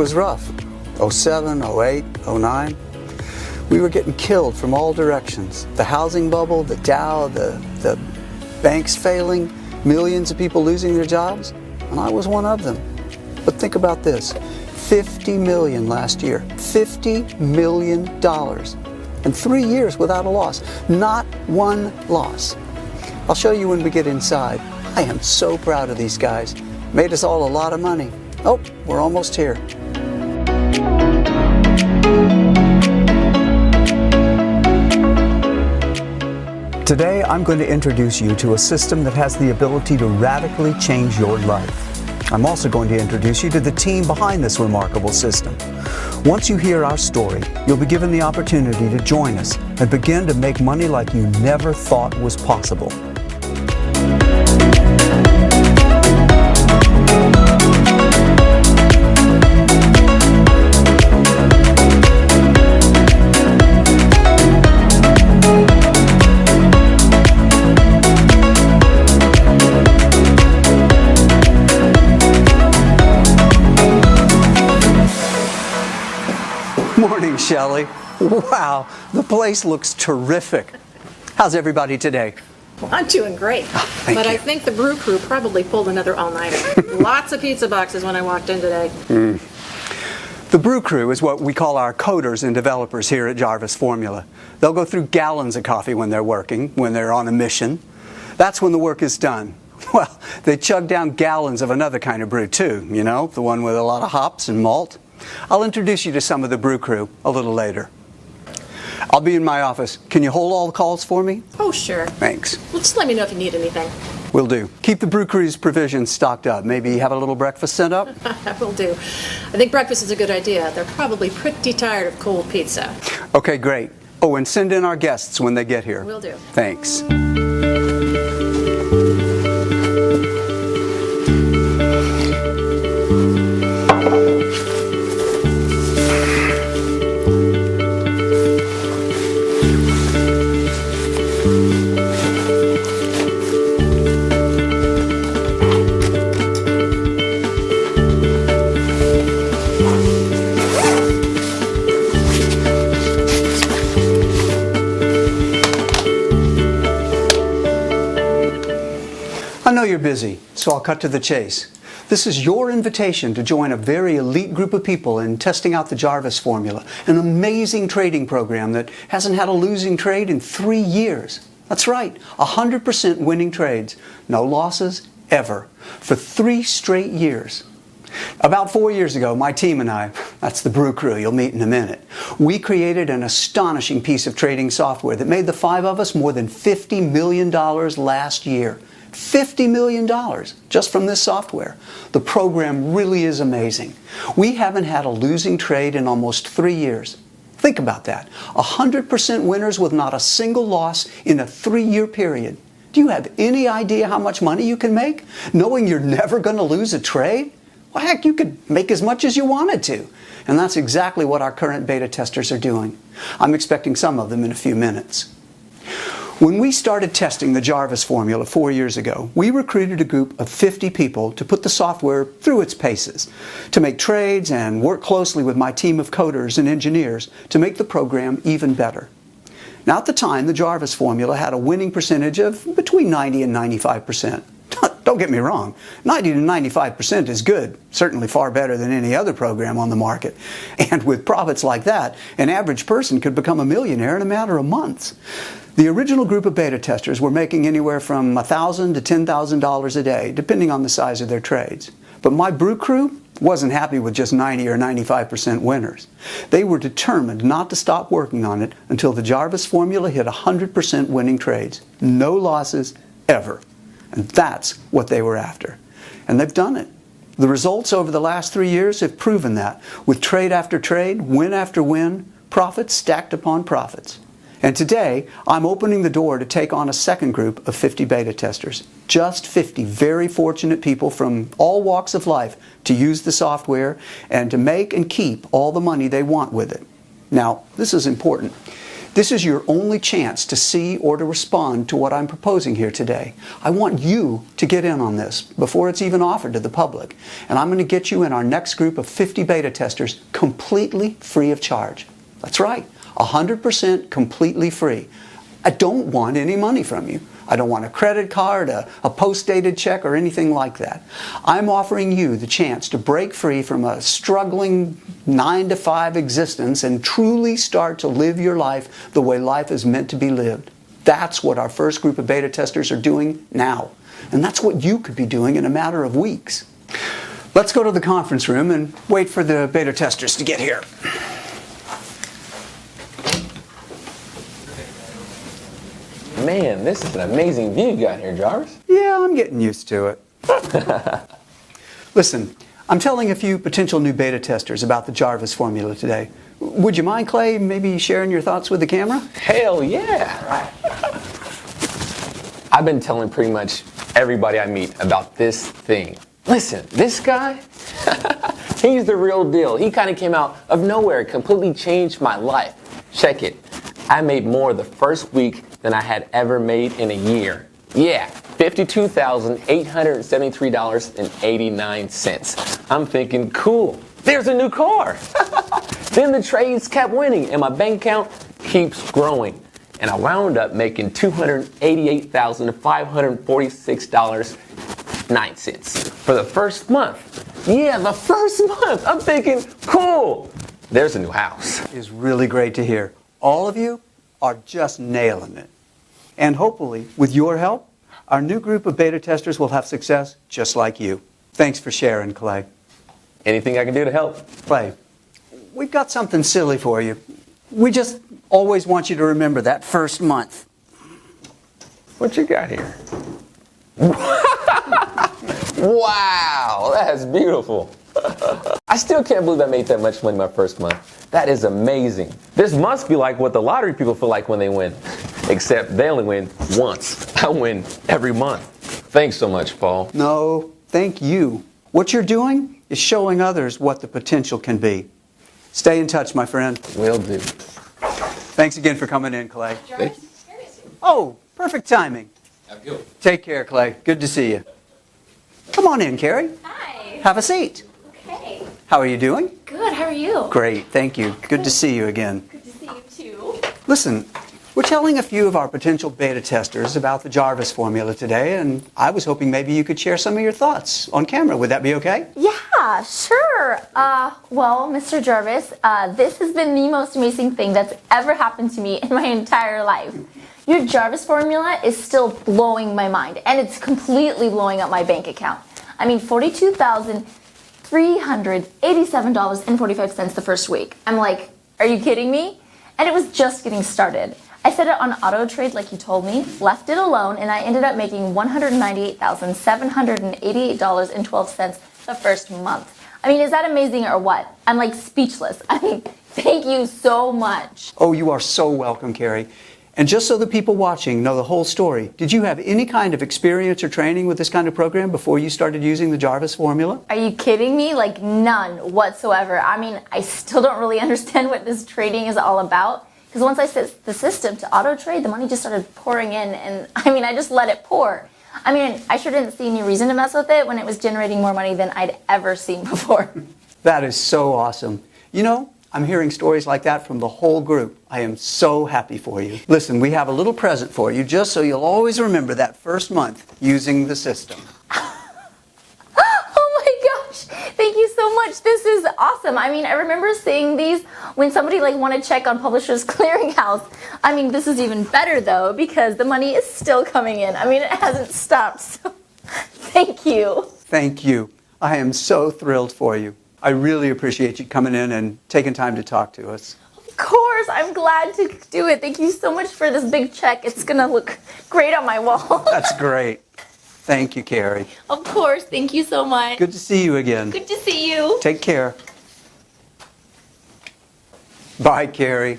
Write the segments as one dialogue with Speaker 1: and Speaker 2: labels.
Speaker 1: was rough. '07, '08, '09. We were getting killed from all directions. The housing bubble, the Dow, the banks failing, millions of people losing their jobs, and I was one of them. But think about this, $50 million last year, $50 million, and 3 years without a loss, not one loss. I'll show you when we get inside. I am so proud of these guys. Made us all a lot of money. Oh, we're almost here. Today, I'm going to introduce you to a system that has the ability to radically change your life. I'm also going to introduce you to the team behind this remarkable system. Once you hear our story, you'll be given the opportunity to join us and begin to make money like you never thought was possible. Morning, Shelley. Wow, the place looks terrific. How's everybody today?
Speaker 2: Well, I'm doing great.
Speaker 1: Thank you.
Speaker 2: I think the brew crew probably pulled another all-nighter. Lots of pizza boxes when I walked in today.
Speaker 1: The brew crew is what we call our coders and developers here at Jarvis Formula. They'll go through gallons of coffee when they're working, when they're on a mission. That's when the work is done. Well, they chug down gallons of another kind of brew too, you know, the one with a lot of hops and malt. I'll introduce you to some of the brew crew a little later. I'll be in my office. Can you hold all the calls for me?
Speaker 2: Oh, sure.
Speaker 1: Thanks.
Speaker 2: Well, just let me know if you need anything.
Speaker 1: Will do. Keep the brew crew's provisions stocked up. Maybe have a little breakfast sent up?
Speaker 2: I will do. I think breakfast is a good idea. They're probably pretty tired of cold pizza.
Speaker 1: Okay, great. Oh, and send in our guests when they get here.
Speaker 2: Will do.
Speaker 1: Thanks. I know you're busy, so I'll cut to the chase. This is your invitation to join a very elite group of people in testing out the Jarvis Formula, an amazing trading program that hasn't had a losing trade in 3 years. That's right, 100% winning trades, no losses ever, for 3 straight years. About 4 years ago, my team and I, that's the brew crew you'll meet in a minute, we created an astonishing piece of trading software that made the 5 of us more than $50 million last year. $50 million just from this software. The program really is amazing. We haven't had a losing trade in almost 3 years. Think about that. 100% winners with not a single loss in a 3-year period. Do you have any idea how much money you can make, knowing you're never going to lose a trade? Well, heck, you could make as much as you wanted to. And that's exactly what our current beta testers are doing. I'm expecting some of them in a few minutes. When we started testing the Jarvis Formula 4 years ago, we recruited a group of 50 people to put the software through its paces, to make trades and work closely with my team of coders and engineers to make the program even better. Now, at the time, the Jarvis Formula had a winning percentage of between 90 and 95%. Don't get me wrong, 90 to 95% is good, certainly far better than any other program on the market. And with profits like that, an average person could become a millionaire in a matter of months. The original group of beta testers were making anywhere from $1,000 to $10,000 a day, depending on the size of their trades. But my brew crew wasn't happy with just 90 or 95% winners. They were determined not to stop working on it until the Jarvis Formula hit 100% winning trades. No losses, ever. And that's what they were after. And they've done it. The results over the last 3 years have proven that, with trade after trade, win after win, profits stacked upon profits. And today, I'm opening the door to take on a second group of 50 beta testers. Just 50 very fortunate people from all walks of life to use the software and to make and keep all the money they want with it. Now, this is important. This is your only chance to see or to respond to what I'm proposing here today. I want you to get in on this before it's even offered to the public. And I'm going to get you in our next group of 50 beta testers completely free of charge. That's right, 100% completely free. I don't want any money from you. I don't want a credit card, a post-dated check, or anything like that. I'm offering you the chance to break free from a struggling 9-to-5 existence and truly start to live your life the way life is meant to be lived. That's what our first group of beta testers are doing now. And that's what you could be doing in a matter of weeks. Let's go to the conference room and wait for the beta testers to get here.
Speaker 3: Man, this is an amazing view you got here, Jarvis.
Speaker 1: Yeah, I'm getting used to it. Listen, I'm telling a few potential new beta testers about the Jarvis formula today. Would you mind, Clay, maybe sharing your thoughts with the camera?
Speaker 3: Hell yeah! I've been telling pretty much everybody I meet about this thing. Listen, this guy, he's the real deal. He kind of came out of nowhere, completely changed my life. Check it. I made more the first week than I had ever made in a year. Yeah, $52,873.89. I'm thinking, cool, there's a new car. Then the trades kept winning and my bank account keeps growing. And I wound up making $288,546.09 for the first month. Yeah, the first month. I'm thinking, cool, there's a new house.
Speaker 1: It's really great to hear. All of you are just nailing it. And hopefully, with your help, our new group of beta testers will have success just like you. Thanks for sharing, Clay.
Speaker 3: Anything I can do to help?
Speaker 1: Clay, we've got something silly for you. We just always want you to remember that first month.
Speaker 3: What you got here? Wow, that's beautiful. I still can't believe I made that much money my first month. That is amazing. This must be like what the lottery people feel like when they win. Except they only win once. I win every month. Thanks so much, Paul.
Speaker 1: No, thank you. What you're doing is showing others what the potential can be. Stay in touch, my friend.
Speaker 3: Will do.
Speaker 1: Thanks again for coming in, Clay.
Speaker 2: Jarvis?
Speaker 1: Oh, perfect timing.
Speaker 3: Have a good one.
Speaker 1: Take care, Clay. Good to see you. Come on in, Carrie.
Speaker 4: Hi.
Speaker 1: Have a seat.
Speaker 4: Okay.
Speaker 1: How are you doing?
Speaker 4: Good. How are you?
Speaker 1: Great, thank you. Good to see you again.
Speaker 4: Good to see you too.
Speaker 1: Listen, we're telling a few of our potential beta testers about the Jarvis formula today, and I was hoping maybe you could share some of your thoughts on camera. Would that be okay?
Speaker 4: Yeah, sure. Well, Mr. Jarvis, this has been the most amazing thing that's ever happened to me in my entire life. Your Jarvis formula is still blowing my mind, and it's completely blowing up my bank account. I mean, $42,387.45 the first week. I'm like, are you kidding me? And it was just getting started. I set it on auto trade like you told me, left it alone, and I ended up making $198,788.12 the first month. I mean, is that amazing or what? I'm like speechless. I mean, thank you so much.
Speaker 1: Oh, you are so welcome, Carrie. And just so the people watching know the whole story, did you have any kind of experience or training with this kind of program before you started using the Jarvis formula?
Speaker 4: Are you kidding me? Like none whatsoever. I mean, I still don't really understand what this trading is all about. Because once I set the system to auto trade, the money just started pouring in, and I mean, I just let it pour. I mean, I sure didn't see any reason to mess with it when it was generating more money than I'd ever seen before.
Speaker 1: That is so awesome. You know, I'm hearing stories like that from the whole group. I am so happy for you. Listen, we have a little present for you just so you'll always remember that first month using the system.
Speaker 4: Oh my gosh, thank you so much. This is awesome. I mean, I remember seeing these when somebody like wanted to check on Publishers Clearinghouse. I mean, this is even better though because the money is still coming in. I mean, it hasn't stopped. So thank you.
Speaker 1: Thank you. I am so thrilled for you. I really appreciate you coming in and taking time to talk to us.
Speaker 4: Of course, I'm glad to do it. Thank you so much for this big check. It's going to look great on my wall.
Speaker 1: That's great. Thank you, Carrie.
Speaker 4: Of course, thank you so much.
Speaker 1: Good to see you again.
Speaker 4: Good to see you.
Speaker 1: Take care. Bye, Carrie.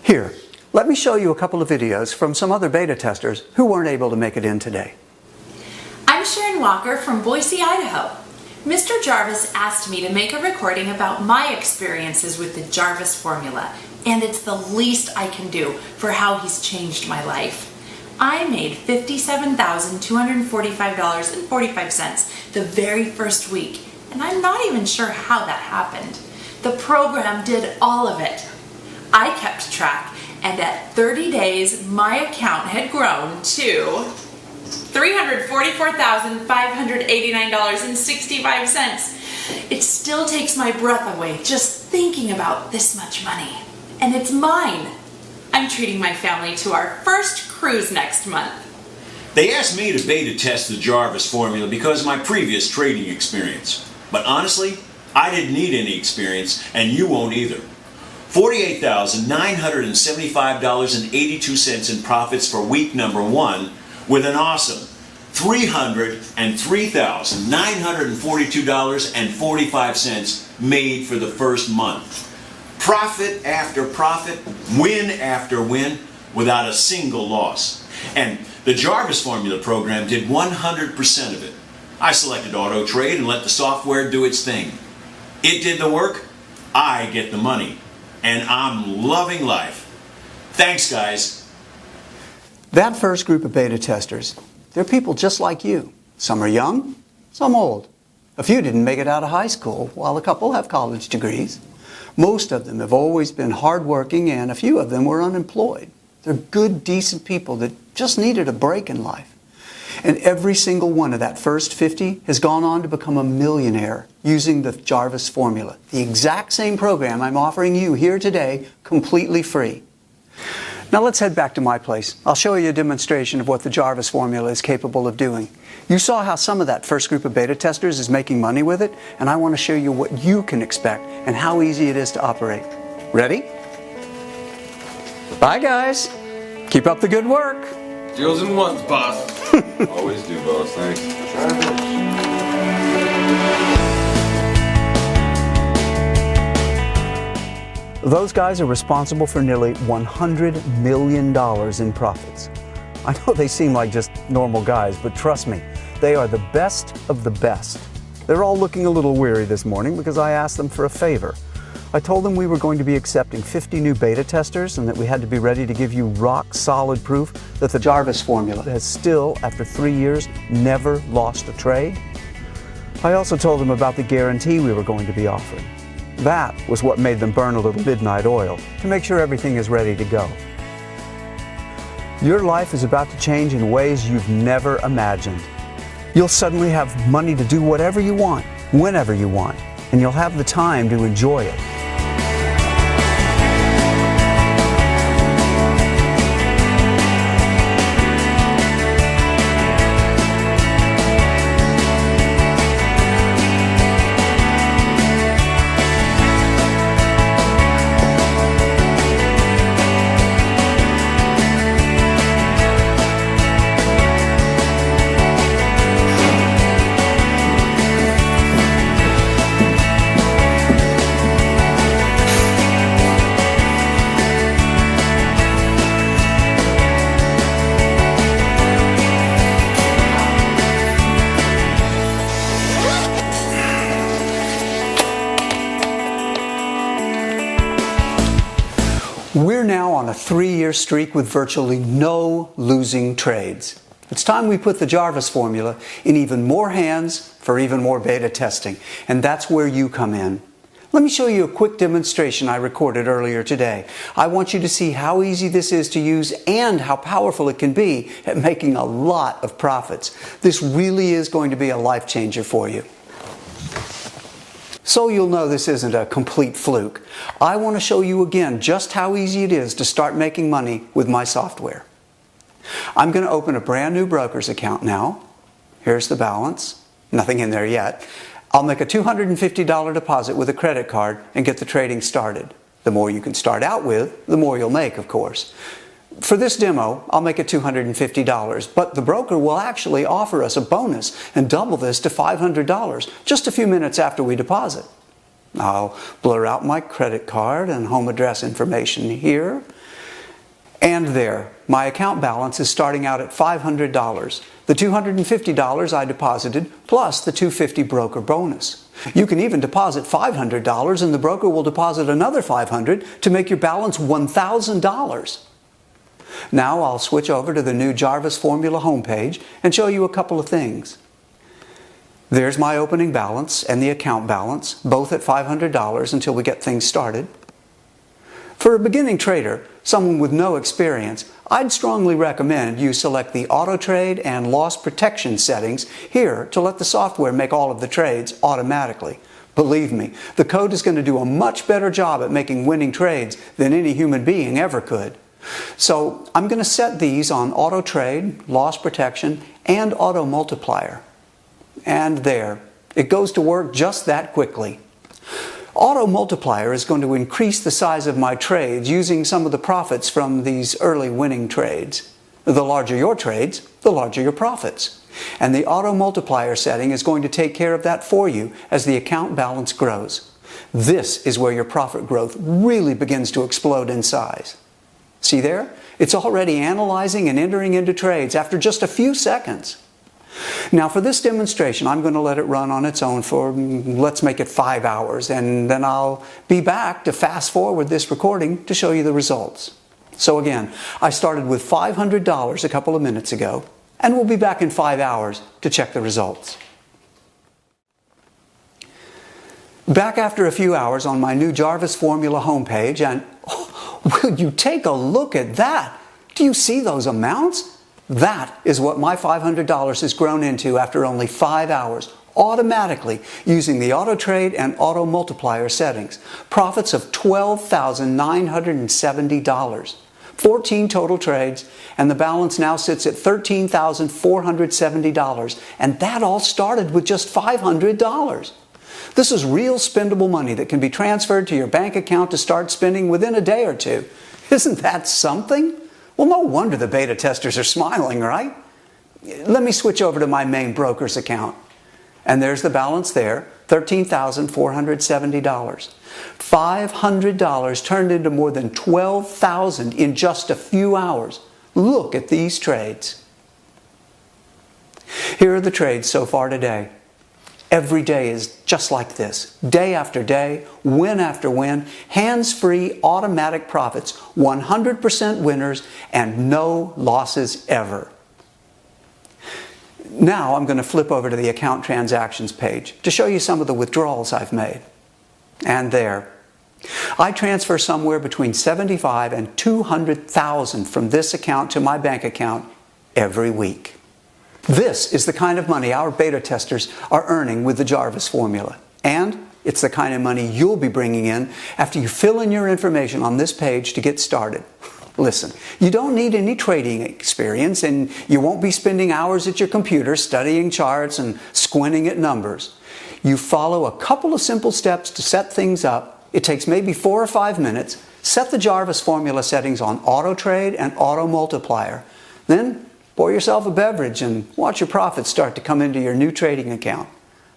Speaker 1: Here, let me show you a couple of videos from some other beta testers who weren't able to make it in today.
Speaker 5: I'm Sharon Walker from Boise, Idaho. Mr. Jarvis asked me to make a recording about my experiences with the Jarvis formula, and it's the least I can do for how he's changed my life. I made $57,245.45 the very first week, and I'm not even sure how that happened. The program did all of it. I kept track, and at 30 days, my account had grown to $344,589.65. It still takes my breath away just thinking about this much money. And it's mine. I'm treating my family to our first cruise next month.
Speaker 6: They asked me to beta test the Jarvis formula because of my previous trading experience. But honestly, I didn't need any experience, and you won't either. $48,975.82 in profits for week number 1, with an awesome $303,942.45 made for the first month. Profit after profit, win after win, without a single loss. And the Jarvis Formula program did 100% of it. I selected auto trade and let the software do its thing. It did the work, I get the money, and I'm loving life. Thanks, guys.
Speaker 1: That first group of beta testers, they're people just like you. Some are young, some old. A few didn't make it out of high school, while a couple have college degrees. Most of them have always been hardworking, and a few of them were unemployed. They're good, decent people that just needed a break in life. And every single one of that first 50 has gone on to become a millionaire using the Jarvis formula, the exact same program I'm offering you here today, completely free. Now let's head back to my place. I'll show you a demonstration of what the Jarvis formula is capable of doing. You saw how some of that first group of beta testers is making money with it, and I want to show you what you can expect and how easy it is to operate. Ready? Bye, guys. Keep up the good work.
Speaker 7: Deals in ones, boss. Always do, boss. Thanks.
Speaker 1: Those guys are responsible for nearly $100 million in profits. I know they seem like just normal guys, but trust me, they are the best of the best. They're all looking a little weary this morning because I asked them for a favor. I told them we were going to be accepting 50 new beta testers and that we had to be ready to give you rock-solid proof that the Jarvis formula has still, after 3 years, never lost a trade. I also told them about the guarantee we were going to be offering. That was what made them burn a little midnight oil to make sure everything is ready to go. Your life is about to change in ways you've never imagined. You'll suddenly have money to do whatever you want, whenever you want, and you'll have the time to enjoy it. We're now on a 3-year streak with virtually no losing trades. It's time we put the Jarvis formula in even more hands for even more beta testing, and that's where you come in. Let me show you a quick demonstration I recorded earlier today. I want you to see how easy this is to use and how powerful it can be at making a lot of profits. This really is going to be a life changer for you. So you'll know this isn't a complete fluke. I want to show you again just how easy it is to start making money with my software. I'm going to open a brand new broker's account now. Here's the balance. Nothing in there yet. I'll make a $250 deposit with a credit card and get the trading started. The more you can start out with, the more you'll make, of course. For this demo, I'll make it $250, but the broker will actually offer us a bonus and double this to $500 just a few minutes after we deposit. I'll blur out my credit card and home address information here. And there, my account balance is starting out at $500. The $250 I deposited plus the $250 broker bonus. You can even deposit $500 and the broker will deposit another $500 to make your balance $1,000. Now I'll switch over to the new Jarvis Formula homepage and show you a couple of things. There's my opening balance and the account balance, both at $500 until we get things started. For a beginning trader, someone with no experience, I'd strongly recommend you select the auto trade and loss protection settings here to let the software make all of the trades automatically. Believe me, the code is going to do a much better job at making winning trades than any human being ever could. So I'm going to set these on auto trade, loss protection, and auto multiplier. And there, it goes to work just that quickly. Auto multiplier is going to increase the size of my trades using some of the profits from these early winning trades. The larger your trades, the larger your profits. And the auto multiplier setting is going to take care of that for you as the account balance grows. This is where your profit growth really begins to explode in size. See there? It's already analyzing and entering into trades after just a few seconds. Now for this demonstration, I'm going to let it run on its own for, let's make it 5 hours, and then I'll be back to fast forward this recording to show you the results. So again, I started with $500 a couple of minutes ago, and we'll be back in 5 hours to check the results. Back after a few hours on my new Jarvis Formula homepage, and will you take a look at that? Do you see those amounts? That is what my $500 has grown into after only 5 hours, automatically using the auto trade and auto multiplier settings. Profits of $12,970. 14 total trades, and the balance now sits at $13,470. And that all started with just $500. This is real spendable money that can be transferred to your bank account to start spending within a day or two. Isn't that something? Well, no wonder the beta testers are smiling, right? Let me switch over to my main broker's account. And there's the balance there, $13,470. $500 turned into more than $12,000 in just a few hours. Look at these trades. Here are the trades so far today. Every day is just like this. Day after day, win after win, hands-free automatic profits, 100% winners, and no losses ever. Now I'm going to flip over to the account transactions page to show you some of the withdrawals I've made. And there. I transfer somewhere between $75,000 and $200,000 from this account to my bank account every week. This is the kind of money our beta testers are earning with the Jarvis formula. And it's the kind of money you'll be bringing in after you fill in your information on this page to get started. Listen, you don't need any trading experience, and you won't be spending hours at your computer studying charts and squinting at numbers. You follow a couple of simple steps to set things up. It takes maybe 4 or 5 minutes. Set the Jarvis formula settings on auto trade and auto multiplier. Then pour yourself a beverage and watch your profits start to come into your new trading account.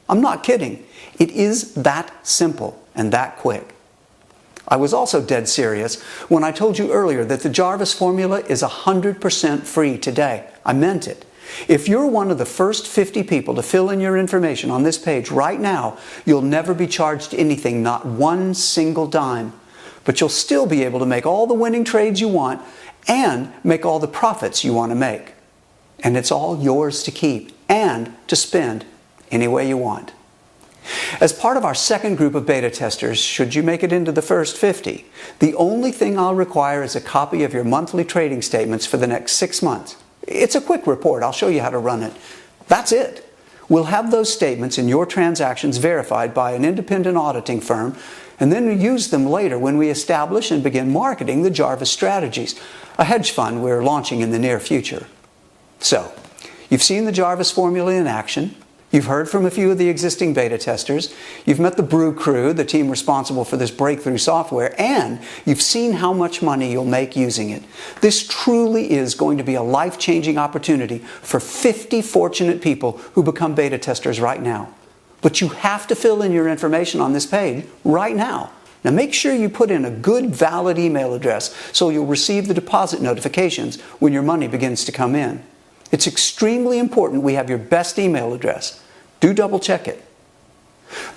Speaker 1: I'm not kidding. It is that simple and that quick. I was also dead serious when I told you earlier that the Jarvis formula is 100% free today. I meant it. If you're one of the first 50 people to fill in your information on this page right now, you'll never be charged anything, not one single dime. But you'll still be able to make all the winning trades you want and make all the profits you want to make. And it's all yours to keep and to spend any way you want. As part of our second group of beta testers, should you make it into the first 50, the only thing I'll require is a copy of your monthly trading statements for the next 6 months. It's a quick report. I'll show you how to run it. That's it. We'll have those statements and your transactions verified by an independent auditing firm, and then we use them later when we establish and begin marketing the Jarvis Strategies, a hedge fund we're launching in the near future. So, you've seen the Jarvis formula in action. You've heard from a few of the existing beta testers. You've met the Brew crew, the team responsible for this breakthrough software, and you've seen how much money you'll make using it. This truly is going to be a life-changing opportunity for 50 fortunate people who become beta testers right now. But you have to fill in your information on this page right now. Now make sure you put in a good, valid email address so you'll receive the deposit notifications when your money begins to come in. It's extremely important we have your best email address. Do double check it.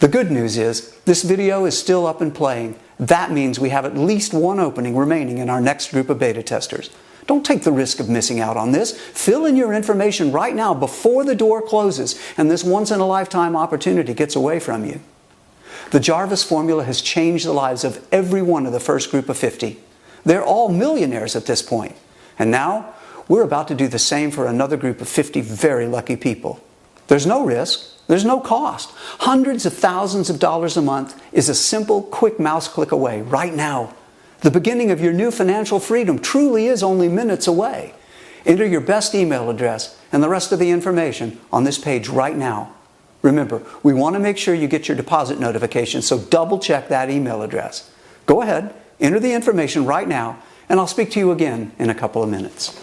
Speaker 1: The good news is this video is still up and playing. That means we have at least one opening remaining in our next group of beta testers. Don't take the risk of missing out on this. Fill in your information right now before the door closes and this once-in-a-lifetime opportunity gets away from you. The Jarvis formula has changed the lives of every one of the first group of 50. They're all millionaires at this point. And now, we're about to do the same for another group of 50 very lucky people. There's no risk. There's no cost. Hundreds of thousands of dollars a month is a simple, quick mouse click away right now. The beginning of your new financial freedom truly is only minutes away. Enter your best email address and the rest of the information on this page right now. Remember, we want to make sure you get your deposit notification, so double check that email address. Go ahead, enter the information right now, and I'll speak to you again in a couple of minutes.